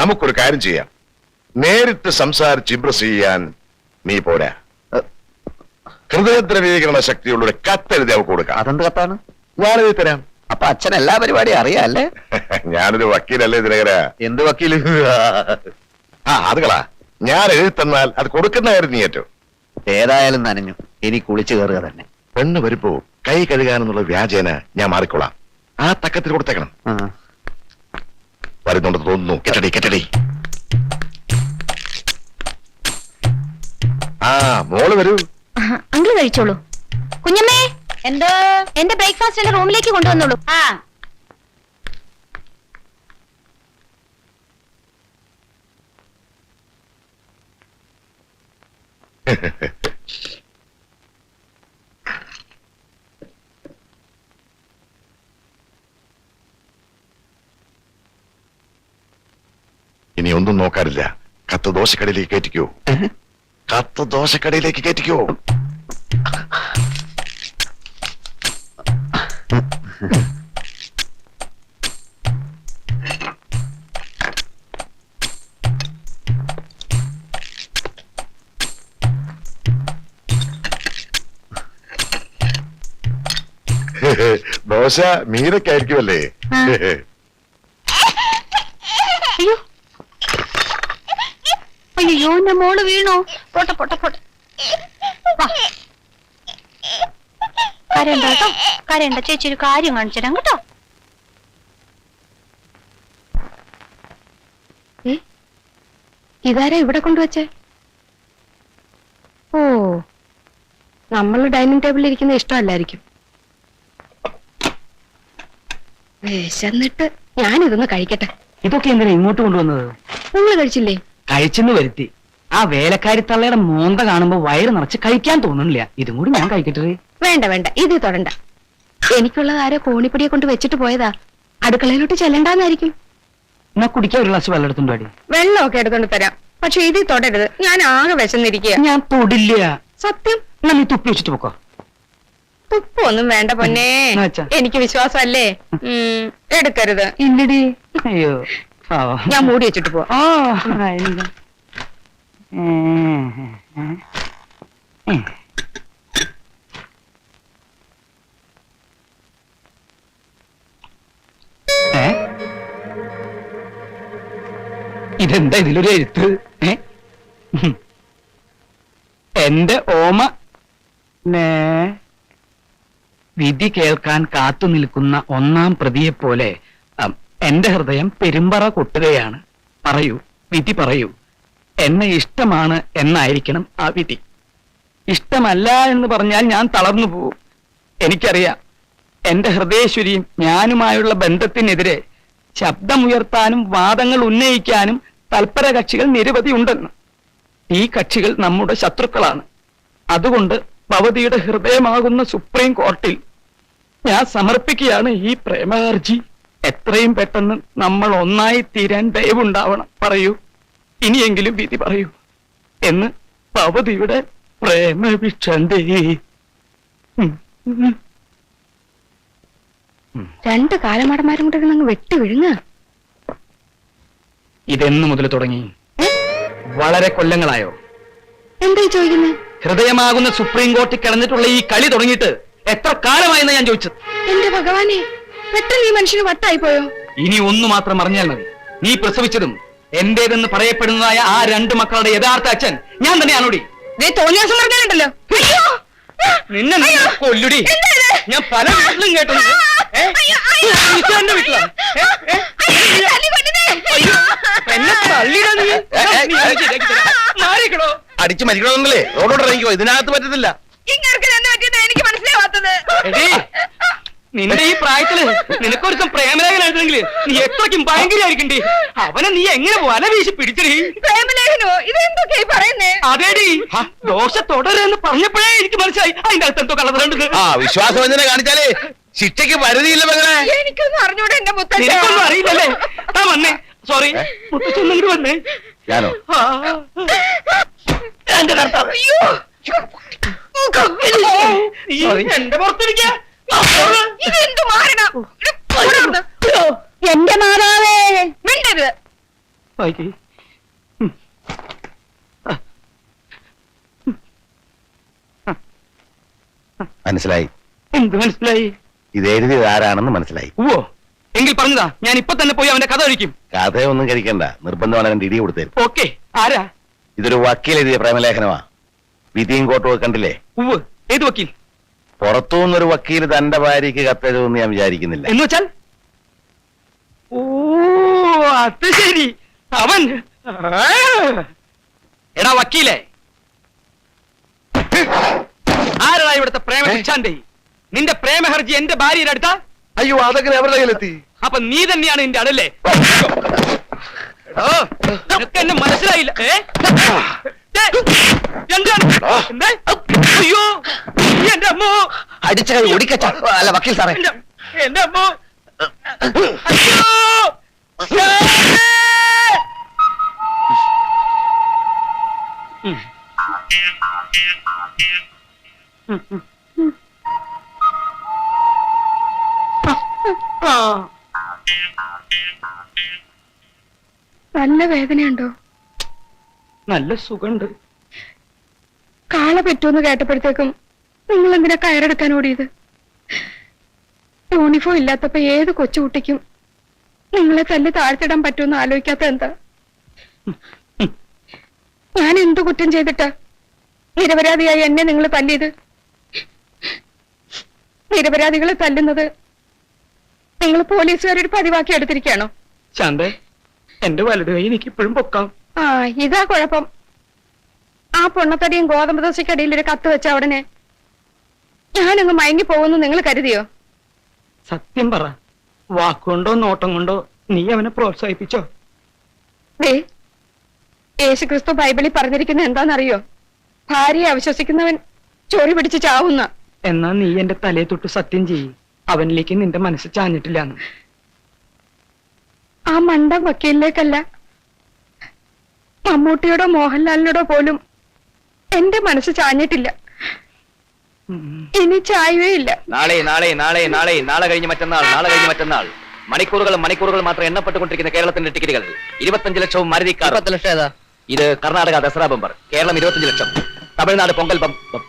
നമുക്കൊരു കാര്യം ചെയ്യാം. നേരിട്ട് സംസാരിച്ച് ഇംപ്രസ് ചെയ്യാൻ നീ പോരാ. ഹൃദയദ്രവീകരണ ശക്തിയുള്ള ഒരു കത്തെഴുതി അവർക്ക് കൊടുക്കാം. അതെന്ത് കത്താണ്? ഞാനെഴുതി തരാം. അപ്പൊ അച്ഛൻ എല്ലാ പരിപാടിയും അറിയാല്ലേ? ഞാനൊരു വക്കീലല്ലേ ദിനകര? എന്ത് വക്കീല്? അത് കളാ. ഞാൻ എഴുതി തന്നാൽ അത് കൊടുക്കുന്ന കാര്യം നീ ഏറ്റവും. ഏതായാലും നനഞ്ഞു, ഇനി കുളിച്ചു കയറുക തന്നെ. പെണ്ണ് വരുമ്പോ കൈ കഴുകാനെന്നുള്ള വ്യാജേന ഞാൻ മാറിക്കൊള്ളാം. ആ തക്കത്തിൽ കൊടുത്തേക്കണം. വരുന്നുണ്ടെന്ന് തോന്നുന്നു. കെട്ടടി കെട്ടടി. മോള് വരൂ. അങ്കിള് കഴിച്ചോളൂ. കുഞ്ഞമ്മേ, എന്തോ എന്റെ ബ്രേക്ക്ഫാസ്റ്റ് എന്റെ റൂമിലേക്ക് കൊണ്ടുവന്നോളൂ. ഇനി ഒന്നും നോക്കാറില്ല. കത്ത് ദോശക്കടയിലേക്ക് കയറ്റിക്കോ. കത്ത് ദോശക്കടയിലേക്ക് കയറ്റിക്കോ. ദോശ മീനൊക്കെയായിരിക്കുമല്ലേ? അയ്യോ, എന്റെ മോള് വീണോ? പോട്ടെ പോട്ടെ പോട്ടെ. കരയണ്ട കേട്ടോ, കരയണ്ട. ചേച്ചി ഒരു കാര്യം കാണിച്ചു തരാം കേട്ടോ. ഇതാരാ ഇവിടെ കൊണ്ടുവച്ചേ? ഓ, നമ്മൾ ഡൈനിങ് ടേബിളിൽ ഇരിക്കുന്ന ഇഷ്ടമല്ലായിരിക്കും. വിശന്നിട്ട് ഞാനിതൊന്ന് കഴിക്കട്ടെ. ഇതൊക്കെ എന്തിനാ ഇങ്ങോട്ട് കൊണ്ടുവന്നത്? നിങ്ങൾ കഴിച്ചില്ലേ? കഴിച്ചെന്ന് വരുത്തി. ആ വേലക്കാരി തള്ളയുടെ മോന്ത കാണുമ്പോ വയറ് നിറച്ച് കഴിക്കാൻ തോന്നുന്നില്ല. ഇതും കൂടി ഞാൻ കഴിക്കട്ടെ? വേണ്ട വേണ്ട, ഇത് തൊടണ്ട. എനിക്കുള്ളത് ആരോ കോണിപ്പൊടിയെ കൊണ്ട് വെച്ചിട്ട് പോയതാ. അടുക്കളയിലോട്ട് ചെല്ലണ്ടാന്നായിരിക്കും. എന്നാ കുടിക്കാൻ ഒരു ഗ്ലാസ് വെള്ളം എടുത്തുണ്ടോ? വെള്ളമൊക്കെ എടുത്തോണ്ട് തരാം, പക്ഷെ ഇത് തൊടരുത്. ഞാൻ ആകെ വിശന്നിരിക്കുക. ഞാൻ തൊടില്ല. സത്യം. എന്നാ നീ തുപ്പി വെച്ചിട്ട് പോക്കോ. തുപ്പൊന്നും വേണ്ട പൊന്നേ, എനിക്ക് വിശ്വാസമല്ലേ. എടുക്കരുത്. ഇല്ലടി. അയ്യോ, ഞാൻ മൂടി വെച്ചിട്ട് പോ. ഇതെന്താ ഇതിലൊരു എഴുത്ത്? എന്റെ ഓമ വിധി കേൾക്കാൻ കാത്തു നിൽക്കുന്ന ഒന്നാം പ്രതിയെപ്പോലെ എന്റെ ഹൃദയം പെരുമ്പറ കൊട്ടുകയാണ്. പറയൂ, വിധി പറയൂ. എന്നെ ഇഷ്ടമാണ് എന്നായിരിക്കണം ആ വിധി. ഇഷ്ടമല്ല എന്ന് പറഞ്ഞാൽ ഞാൻ തളർന്നു പോവും. എനിക്കറിയാം, എന്റെ ഹൃദയേശ്വരിയും ഞാനുമായുള്ള ബന്ധത്തിനെതിരെ ശബ്ദമുയർത്താനും വാദങ്ങൾ ഉന്നയിക്കാനും തൽപര കക്ഷികൾ നിരവധി ഉണ്ടെന്ന്. ഈ കക്ഷികൾ നമ്മുടെ ശത്രുക്കളാണ്. അതുകൊണ്ട് ഭവതിയുടെ ഹൃദയമാകുന്ന സുപ്രീം കോർട്ടിൽ ഞാൻ സമർപ്പിക്കുകയാണ് ഈ പ്രേമഹർജി. എത്രയും പെട്ടെന്ന് നമ്മൾ ഒന്നായി തീരാൻ ദയവുണ്ടാവണം. പറയൂ, ഇനിയെങ്കിലും വിധി പറയൂ എന്ന് ഭവതിയുടെ പ്രേമഭിക്ഷന്തേ. രണ്ട് കാലമാടന്മാരും കൂടെ അങ്ങ് വെട്ടി വിഴുങ്ങ. ഇതെന്നു മുതൽ തുടങ്ങി? വളരെ കൊല്ലങ്ങളായോ? എന്താ ചോദിക്കുന്നത്? ഹൃദയമാകുന്ന സുപ്രീം കോർട്ടിൽ കിടന്നിട്ടുള്ള ഈ കളി തുടങ്ങിയിട്ട് എത്ര കാലമായെന്ന് ഞാൻ ചോദിച്ചത്. എന്റെ ഭഗവാനെ, പെട്ടെന്ന് ഈ മനുഷ്യന് വട്ടായി പോയോ? ഇനി ഒന്നു മാത്രം അറിഞ്ഞാൽ മതി. നീ പ്രസവിച്ചതും എന്റേതെന്ന് പറയപ്പെടുന്നതായ ആ രണ്ട് മക്കളുടെ യഥാർത്ഥ അച്ഛൻ ഞാൻ തന്നെയാണോടി? തോന്നിയാസം പറഞ്ഞാലുണ്ടല്ലോ. നിന്നെ കൊല്ലുടി. ഞാൻ പല വീട്ടിലും കേട്ടത്. എന്റെ വീട്ടിലാണ് എന്നെ മാറിക്കണോ? അടിച്ചു മരിക്കണമെന്നല്ലേ റോഡോട് ഇറങ്ങിക്കോ. ഇതിനകത്ത് പറ്റത്തില്ല. എനിക്ക് മനസ്സിലാവാത്തത്. നിന്റെ ഈ പ്രായത്തില് നിനക്കൊരുത്തം പ്രേമലേഖനായിരുന്നെങ്കിൽ നീ എത്രയ്ക്കും ഭയങ്കരമായിരിക്കണ്ടേ. അവനെ നീ എങ്ങനെ വല വീശി പിടിച്ചടി? പ്രേമലേഖനോ? ഇതെന്തൊക്കെയായി പറയുന്നേ? അതേടി, ദോശ തുടരെന്ന് പറഞ്ഞപ്പോഴേ എനിക്ക് മനസ്സിലായി അതിന്റെ അകത്ത് എന്തോ കളറുണ്ട്. വിശ്വാസവഞ്ചന കാണിച്ചാലേ ശിക്ഷയ്ക്ക് പരിധിയില്ല മകളെ. എനിക്കൊന്നും അറിഞ്ഞൂടെ എന്റെ മുത്തച്ഛൻ. നിനക്കൊന്നും അറിയില്ലല്ലേ? ആ വന്നേ. സോറി, മുത്തച്ഛൻ വന്നേ. ഞാനോ? എന്റെ കർത്താവ്, എന്റെ പുറത്തിരിക്ക. ഇതെന്തു മാറണം? എന്റെ മാതാവേ, മിണ്ടരുത്. വായിക്കേ. മനസ്സിലായി. എന്ത് മനസ്സിലായി? ഇത് എഴുതിയത് ആരാണെന്ന് മനസ്സിലായി. ഓ എങ്കിൽ പറഞ്ഞതാ, ഞാൻ ഇപ്പൊ തന്നെ പോയി അവന്റെ കഥ കഴിക്കും. കഥയൊന്നും കഴിക്കണ്ട, നിർബന്ധമാണ് രണ്ട് ഇടി കൊടുത്തരും. ഓക്കെ. ആരാ? ഇതൊരു വക്കീൽ എഴുതിയ പ്രേമലേഖനമാ. വിധിയും കോട്ടും കണ്ടില്ലേ? ഉവ്വ്. ഏത് വക്കീൽ? പുറത്തുനിന്നൊരു വക്കീൽ തന്റെ ഭാര്യയ്ക്ക് കത്തെഴുതുമെന്ന് ഞാൻ വിചാരിക്കുന്നില്ല. എന്ന് വെച്ചാൽ? ഓ അത് ശരി, അവൻ. എടാ വക്കീലേ, ആരാ ഇവിടുത്തെ പ്രേമ ഭിക്ഷാന്റെ? നിന്റെ പ്രേമഹർജി എന്റെ ഭാര്യയുടെ അടുത്താ? അയ്യോ, അതൊക്കെ എവിടെ കയ്യിലെത്തി? അപ്പൊ നീ തന്നെയാണ് എന്റെ ആളല്ലേ? നിനക്ക് എന്നെ മനസ്സിലായില്ല. എന്താണ്? എന്തേ? അയ്യോ എന്റെ അമ്മോ! അടിച്ച കൈ ഒടിക്കച്ച. അല്ല വക്കീൽ സാറേ, എന്റെ അമ്മോ! അയ്യോ! നല്ല വേദനയുണ്ടോ? നല്ല സുഖമുണ്ട്. കാള പറ്റുമെന്ന് കേട്ടപ്പോഴത്തേക്കും നിങ്ങൾ എന്തിനാ കയറെടുക്കാൻ ഓടിയത്? യൂണിഫോം ഇല്ലാത്തപ്പോ ഏത് കൊച്ചുകുട്ടിക്കും നിങ്ങളെ തല്ലി താഴ്ത്തിടാൻ പറ്റുമെന്ന് ആലോചിക്കാത്ത എന്താ? ഞാൻ എന്തു കുറ്റം ചെയ്തിട്ടാ നിരപരാധിയായി എന്നെ നിങ്ങൾ തല്ലിയത്? നിരപരാധികളെ തല്ലുന്നത് നിങ്ങൾ പോലീസുകാരൊരു പതിവാക്കി എടുത്തിരിക്കുകയാണോ? ശാന്തേ, എന്റെ വലത് കൈ എനിക്ക് ഇപ്പോഴും പൊക്കാം. ആ, ഇതാ കുഴപ്പം. ആ പൊണ്ണത്തടിയും ഗോതമ്പ് ദോശക്കടിയിൽ ഒരു കത്ത് വെച്ച ഉടനെ ഞാനങ്ങ് മയങ്ങി പോകുന്നു നിങ്ങൾ കരുതിയോ? സത്യം പറ, വാക്കുകൊണ്ടോ നോട്ടം കൊണ്ടോ നീ അവനെ പ്രോത്സാഹിപ്പിച്ചോ? ദേ, യേശുക്രിസ്തു ബൈബിളിൽ പറഞ്ഞിരിക്കുന്ന എന്താണെന്നറിയോ? ഭാര്യയെ അവിശ്വസിക്കുന്നവൻ ചൊറി പിടിച്ച് ചാവുന്ന. എന്നാ നീ എന്റെ തലയെ തൊട്ട് സത്യം ചെയ്യ്, അവനിലേക്ക് നിന്റെ മനസ്സ് ചാഞ്ഞിട്ടില്ലാന്ന്. ആ മണ്ട വക്കീലിലേക്കല്ല, മമ്മൂട്ടിയോടോ മോഹൻലാലിനോടോ പോലും എന്റെ മനസ്സ് ചാഞ്ഞിട്ടില്ല. ഇനി ചായവേ ഇല്ല. നാളെ നാളെ നാളെ നാളെ നാളെ കഴിഞ്ഞ് മറ്റന്നാൾ, നാളെ കഴിഞ്ഞ് മറ്റന്നാൾ മണിക്കൂറുകൾ മാത്രം എണ്ണപ്പെട്ടുകൊണ്ടിരിക്കുന്ന കേരളത്തിന്റെ ടിക്കറ്റുകൾ 25 ലക്ഷവും മാരുതി കാർ. 10 ലക്ഷം ഏതാ? ഇത് കർണാടക ദസറ ബമ്പർ, കേരളം 25 ലക്ഷം, തമിഴ്നാട് പൊങ്കൽ ബമ്പർ.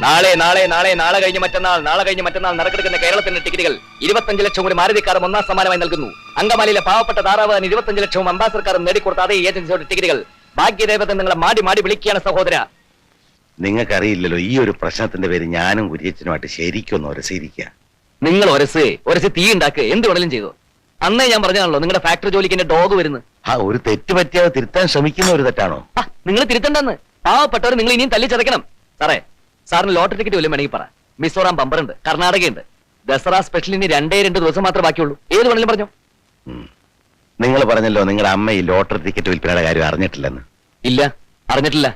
നാളെ നാളെ നാളെ നാളെ കഴിഞ്ഞ് മറ്റന്നാൾ, നാളെ കഴിഞ്ഞ് മറ്റന്നാൾ നറുക്കെടുക്കുന്ന കേരളത്തിന്റെ ടിക്കറ്റുകൾ 25 ലക്ഷവും ഒരു മാരുതി കാറും ഒന്നാം സമ്മാനമായി നൽകുന്നു. അങ്കമാലിയിലെ പാവപ്പെട്ട താറാവാൻ 25 ലക്ഷവും അംബാസഡർക്കാരും നേടിക്കൊടുത്ത അതേ ഏജൻസിയുടെ ടിക്കറ്റുകൾ. ഭാഗ്യദേവത നിങ്ങളെ മാടി മാടി വിളിക്കുകയാണ് സഹോദര. നിങ്ങൾക്കറിയില്ലല്ലോ, ഈ ഒരു പ്രശ്നത്തിന്റെ പേര് ഞാനും കുര്യച്ചനുമായിട്ട് ശരിക്കൊന്നും ഉരസിരിക്കുക. നിങ്ങൾ ഒരച്ച് തീ ഉണ്ടാക്കുക, എന്ത് വേണേലും ചെയ്തു. അന്നേ ഞാൻ പറഞ്ഞാണല്ലോ നിങ്ങളുടെ ഫാക്ടറി ജോലിക്ക് എന്റെ ഡോഗ് വരുന്നു. ആ ഒരു തെറ്റ് പറ്റിയാതെ തിരുത്താൻ ശ്രമിക്കുന്ന ഒരു തെറ്റാണോ? നിങ്ങൾ തിരുത്തണ്ടെന്ന്. പാവപ്പെട്ടവർ നിങ്ങൾ ഇനിയും തല്ലിച്ചതയ്ക്കണം. സാറേ, സാറിന് ലോട്ടറി ടിക്കറ്റ് വല്ലതും വേണമെങ്കിൽ പറ. മിസോറാം ബമ്പറുണ്ട്, കർണാടകയുണ്ട്. ദസറ സ്പെഷ്യലിന് 2 ദിവസം മാത്രമേ ബാക്കിയുള്ളൂ. ഏത് വേണമെങ്കിലും പറഞ്ഞോ. നിങ്ങൾ പറഞ്ഞല്ലോ നിങ്ങളുടെ അമ്മ ഈ ലോട്ടറി ടിക്കറ്റ് വിൽപ്പനയുടെ കാര്യം അറിഞ്ഞിട്ടില്ലെന്ന്. ഇല്ല, അറിഞ്ഞിട്ടില്ല.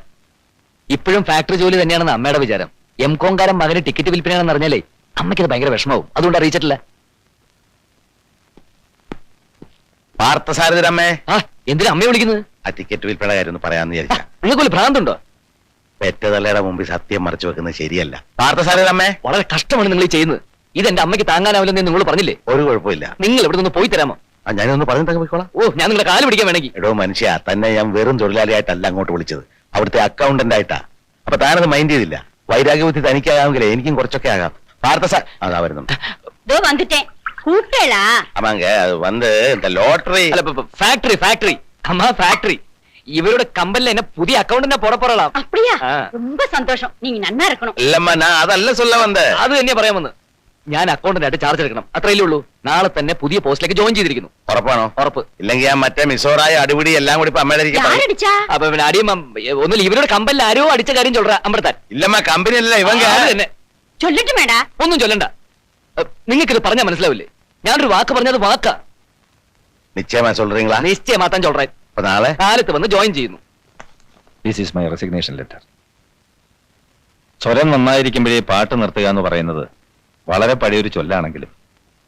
ഇപ്പോഴും ഫാക്ടറി ജോലി തന്നെയാണെന്ന് അമ്മയുടെ വിചാരം. എംകോംകാരൻ മകന് ടിക്കറ്റ് വിൽപ്പനയാണെന്ന് അറിഞ്ഞാലേ അമ്മയ്ക്കത് ഭയങ്കര വിഷമാവും. അതുകൊണ്ട് അറിയിച്ചിട്ടില്ല. പാർത്ഥസാരഥിരമ്മേ, ആ എന്തിനാ അമ്മയെ വിളിക്കുന്നത്? ആ ടിക്കറ്റ് വിൽപ്പനയുടെ കാര്യം ഒന്ന് പറയാമെന്ന് വിചാരിച്ച. നിങ്ങൾക്കൊരു ഭ്രാന്തുണ്ടോ? പെറ്റതള്ളയുടെ മുമ്പിൽ സത്യം മറച്ചു വെക്കുന്നത് ശരിയല്ല. പാർത്ഥസാരഥിരമ്മേ, വളരെ കഷ്ടമാണ് നിങ്ങൾ ഈ ചെയ്യുന്നത്. ഇതെന്റെ അമ്മയ്ക്ക് താങ്ങാനാവില്ലെന്ന് നിങ്ങൾ പറഞ്ഞില്ലേ? ഒരു കുഴപ്പമില്ല. നിങ്ങൾ ഇവിടെ നിന്ന് പോയി തരാമോ? ഞാനൊന്ന് പറഞ്ഞിട്ട് പോയിക്കോളാം. ഓ, ഞാൻ നിങ്ങളെ കാല് പിടിക്കാൻ വേണമെങ്കിൽ. എടോ മനുഷ്യ, തന്നെ ഞാൻ വെറും തൊഴിലാളിയായിട്ടല്ല അങ്ങോട്ട് വിളിച്ചത്, അവിടുത്തെ അക്കൗണ്ടന്റ് ആയിട്ടാ. അപ്പൊ താനത് മൈൻഡ് ചെയ്തില്ല. വൈരാഗ്യബുദ്ധി തനിക്കാകാമെങ്കിലേ എനിക്കും കുറച്ചൊക്കെ ആകാം. അതാ വരുന്നുണ്ട്. ആമാങ്ക അത് വന്ന് ലോട്ടറി ഫാക്ടറി അമ്മ ഫാക്ടറി. ഇവരുടെ കമ്പനിയിൽ എന്നെ പുതിയ അക്കൗണ്ടിനെ പുറപ്പെടலாம். அப்படியா? ரொம்ப சந்தோஷம். நீங்க நன்னா இருக்கணும். ഇല്ലമ്മ, ഞാൻ അതല്ല சொல்ல വന്നത്. അത് തന്നെയാ പറയാമെന്ന്. ഞാൻ അക്കൗണ്ടിനായിട്ട് ചാർജ് എടുക്കണം, അത്രയല്ലേ ഉള്ളൂ. നാളെ തന്നെ പുതിയ പോസ്റ്റിലേക്ക് ജോയിൻ ചെയ്തിരിക്കുന്നു. ഉറപ്പാണോ? ഉറപ്പ്. ഇല്ലെങ്കിൽ ഞാൻ മറ്റേ മിസോറായ അടിപിടി എല്ലാം കൂടി ഇപ്പൊ അമ്മയുടെ ഇരിക്കും. யாரடிச்சா? അപ്പൊ പിന്നെ അടിയും ഒന്നുമില്ല. ഇവരുടെ കമ്പനിയിൽ ആരോ അടിച്ച കാര്യം ചൊല്ലറ അമ്പർത്താൻ. ഇല്ലമ്മ, കമ്പനി അല്ല ഇവങ്ക. തന്നെ சொல்லட்டுமேடா. ഒന്നും ചൊല്ലണ്ട. നിങ്ങൾക്കിത് പറഞ്ഞാൽ മനസ്സിലാവില്ലേ? ഞാനൊരു വാക്ക് പറഞ്ഞത് വാക്കാ. നിശ്ചയമാ சொல்றீங்களா? നിശ്ചയമാത്താൻ ചൊല്ലറ. അപ്പൊ നാളെ കാലത്ത് വന്ന് ജോയിൻ ചെയ്യുന്നു. This is my resignation letter. സ്വരം നന്നായിരിക്കുമ്പോഴേ പാട്ട് നിർത്തുക എന്ന് പറയുന്നത് വളരെ പഴയൊരു ചൊല്ലാണെങ്കിലും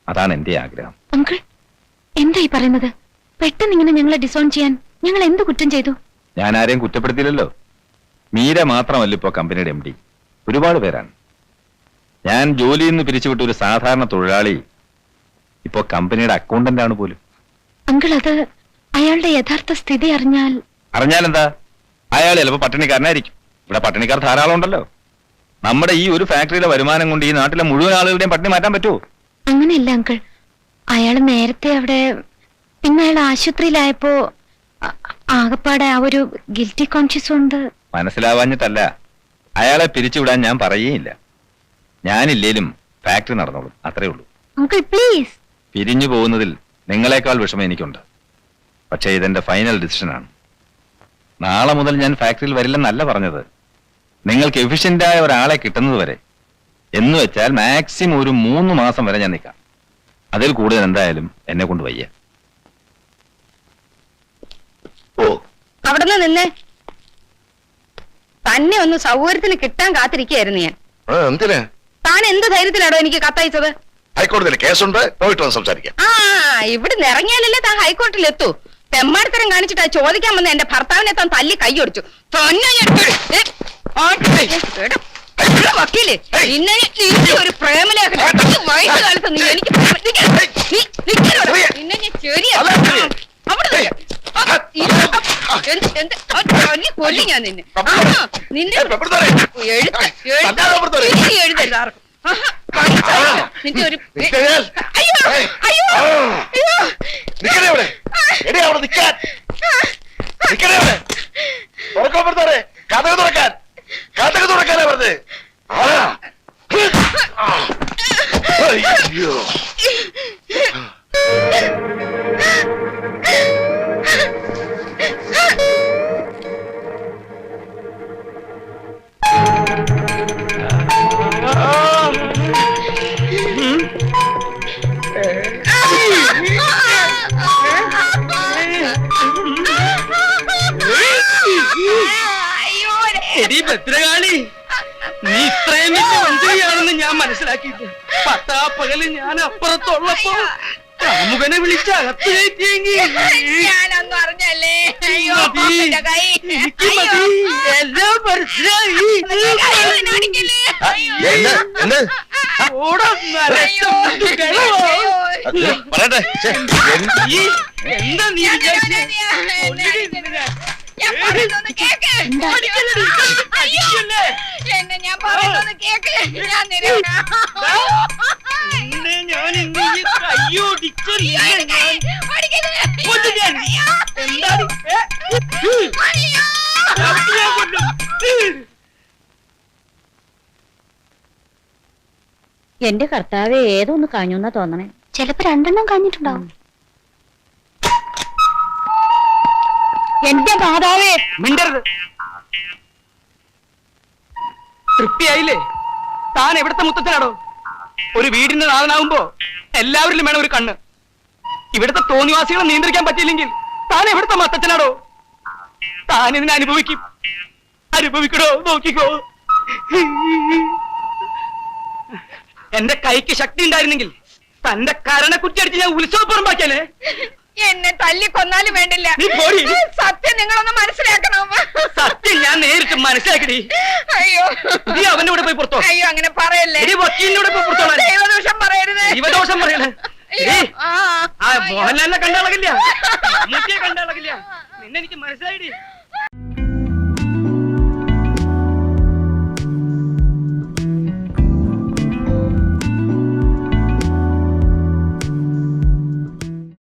അതാണ് എന്റെ ആഗ്രഹം. അങ്കിൾ, എന്തായി പറയുന്നത്? പെട്ടെന്ന് ഇങ്ങനെ ഞങ്ങളെ ഡിസോൺ ചെയ്യാൻ ഞങ്ങൾ എന്ത് കുറ്റം ചെയ്തു? ഞാൻ ആരെയും കുറ്റപ്പെടുത്തിയില്ലല്ലോ. മീര മാത്രമല്ല ഇപ്പോ കമ്പനിയുടെ MD, ഒരുപാട് പേരാണ്. ഞാൻ ജോലിയിൽ നിന്ന് പിരിച്ചുവിട്ട ഒരു സാധാരണ തൊഴിലാളി ഇപ്പോ കമ്പനിയുടെ അക്കൗണ്ടന്റ് ആണ് പോലും. അങ്കിൾ, അത് അയാളുടെ യഥാർത്ഥ സ്ഥിതി അറിഞ്ഞാൽ... അറിഞ്ഞാലെന്താ? അയാൾ ചിലപ്പോ പട്ടിണിക്കാരനായിരിക്കും. ഇവിടെ പട്ടിണിക്കാർ ധാരാളം ഉണ്ടല്ലോ. നമ്മുടെ ഈ ഒരു ഫാക്ടറിയിലെ വരുമാനം കൊണ്ട് ഈ നാട്ടിലെ മുഴുവൻ ആളുകളുടെയും പട്ടിണി മാറ്റാൻ പറ്റുമോ? അങ്ങനെയല്ല അങ്കിൾ, അയാൾ നേരത്തെ അവിടെ, പിന്നെ അയാൾ ആശുപത്രിയിലായപ്പോ ആകപ്പാടെ ആ ഒരു ഗിൽറ്റി കോൺഷ്യസ് കൊണ്ട്... മനസ്സിലാവാഞ്ഞിട്ടല്ല, അയാളെ പിരിച്ചുവിടാൻ ഞാൻ പറയുകയില്ല. ഞാനില്ലേലും ഫാക്ടറി നടന്നോളും, അത്രേ ഉള്ളൂ. Uncle please. പിരിഞ്ഞു പോകുന്നതിൽ നിങ്ങളെക്കാൾ വിഷമം എനിക്കുണ്ട്. പക്ഷേ ഇതെന്റെ ഫൈനൽ ഡിസിഷനാണ്. നാളെ മുതൽ ഞാൻ ഫാക്ടറിയിൽ വരില്ലെന്നല്ല പറഞ്ഞത്. നിങ്ങൾക്ക് എഫിഷ്യന്റായ ഒരാളെ കിട്ടുന്നത് വരെ, എന്ന് വെച്ചാൽ മാക്സിമം ഒരു 3 മാസം വരെ ഞാൻ നിൽക്കാം. അതിൽ കൂടുതൽ എന്തായാലും എന്നെ കൊണ്ട് വയ്യ. ഓ, അവിടുന്ന് നിന്നേ. തന്നെ ഒന്ന് സൗകര്യത്തിന് കിട്ടാൻ കാത്തിരിക്കുകയായിരുന്നു ഞാൻ. എന്തിനാ? താൻ എന്ത് ധൈര്യത്തിലാണോ എനിക്ക് കത്തയച്ചത്? ഹൈക്കോടതിയിൽ കേസുണ്ട്, പോയിട്ട് വന്ന് സംസാരിക്കാം. ആ, ഇവിടുന്ന് ഇറങ്ങിയാലല്ലേ താൻ ഹൈക്കോർട്ടിൽ എത്തൂ. തെമ്മാടിത്തരം കാണിച്ചിട്ടാ ചോദിക്കാൻ വന്ന എന്റെ ഭർത്താവിനെ താൻ തല്ലി കൈയൊടിച്ചു. വക്കീല്, നിന്നെ ഒരു പ്രേമലേഖ വയസ്സുകാലത്ത് നീ എനിക്ക് നിന്നെ ഞാൻ ശരിയാ കൊല്ലി ഞാൻ നിന്നെ. നിന്റെ എഴുതരുത് ആർക്കും. നിന്റെ ഒരു എടി ഭദ്രകാളി, നീ ഇത്രയും വലിയ മന്ത്രിയാണെന്ന് ഞാൻ മനസ്സിലാക്കിയിട്ട് പട്ടാപ്പകല് ഞാൻ അപ്പുറത്തുള്ളപ്പോ കാമുകനെ വിളിച്ച് അകത്ത് കയറ്റിയെങ്കിൽ ഞാനൊന്നും അറിഞ്ഞല്ലേ. എനിക്ക് മതി, എല്ലാം മനസ്സിലായി. എന്താ നീ എന്നെ ഞാൻ പറയുന്നത് കേക്ക്. ഞാൻ ഞാൻ കയ്യോടിച്ചു. എന്റെ കർത്താവെ, ഏതൊന്ന് കഴിഞ്ഞുന്നാ തോന്നണേ. ചിലപ്പോ 2 എണ്ണം കഴിഞ്ഞിട്ടുണ്ടാവും. എന്റെ മാതാവേ, മിണ്ടരുത്. തൃപ്തിയായില്ലേ? താൻ എവിടത്തെ മുത്തച്ഛനാടോ? ഒരു വീടിന്റെ നാഥനാവുമ്പോ എല്ലാവരിലും വേണം ഒരു കണ്ണ്. ഇവിടുത്തെ തോന്നിവാസികളെ നിയന്ത്രിക്കാൻ പറ്റിയില്ലെങ്കിൽ താൻ എവിടുത്തെ മത്തച്ഛനാടോ? താൻ ഇതിനെ അനുഭവിക്കും. അനുഭവിക്കണോ? നോക്കിക്കോ. എന്റെ കൈക്ക് ശക്തി ഉണ്ടായിരുന്നെങ്കിൽ തന്റെ കരണ കുറ്റിയടിച്ച് ഞാൻ ഉത്സവപ്പുറമ്പാക്കിയാലേ. എന്നെ തല്ലിക്കൊന്നാലും വേണ്ടില്ല. നീ പോടി. സത്യം നിങ്ങളൊന്ന് മനസ്സിലാക്കണം. സത്യം ഞാൻ നേരിട്ട് മനസ്സിലാക്കടി. അയ്യോ, നീ അവന്റെ കൂടെ പോയി പുറത്തോ. അയ്യോ, അങ്ങനെ പറയല്ലേ. വക്കീലിന്റെ കൂടെ പോയി പുറത്തോളാം. ദൈവദോഷം പറയരുത്. ദൈവദോഷം പറയണേ. മോഹൻലാലിനെ കണ്ടാളകില്ല, മമ്മൂട്ടിയെ കണ്ടാളകില്ല. നിന്നെ എനിക്ക് മനസ്സിലായിടി.